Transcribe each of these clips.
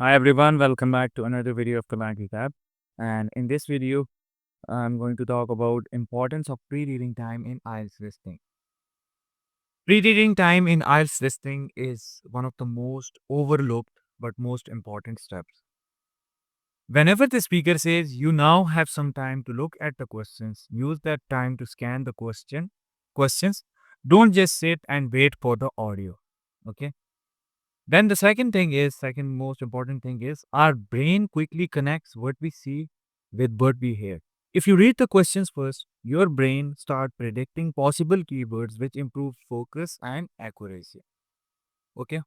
Hi everyone, welcome back to another video of the Language Lab. And in this video, I'm going to talk about importance of pre-reading time in IELTS listening. Pre-reading time in IELTS listening is one of the most overlooked but most important steps. Whenever the speaker says you now have some time to look at the questions, use that time to scan the questions. Don't just sit and wait for the audio. Okay. Then the second most important thing is our brain quickly connects what we see with what we hear. If you read the questions first, your brain start predicting possible keywords which improve focus and accuracy. Okay.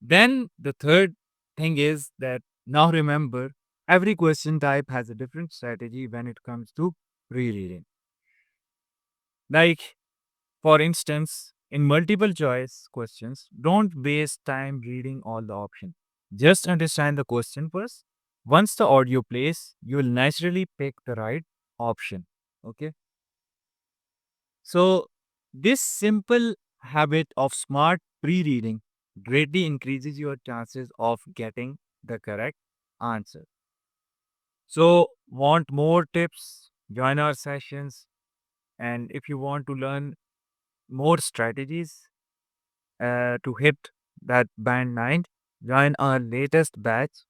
Then the third thing is that now remember every question type has a different strategy when it comes to rereading. Like for instance, in multiple choice questions, don't waste time reading all the options. Just understand the question first. Once the audio plays, you will naturally pick the right option. Okay. So, this simple habit of smart pre reading greatly increases your chances of getting the correct answer. So, want more tips? Join our sessions. And if you want to learn more strategies, to hit that band 9, join our latest batch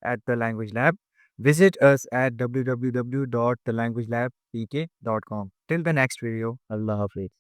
at the Language Lab. Visit us at www.thelanguagelabpk.com. Till the next video, Allah Hafiz.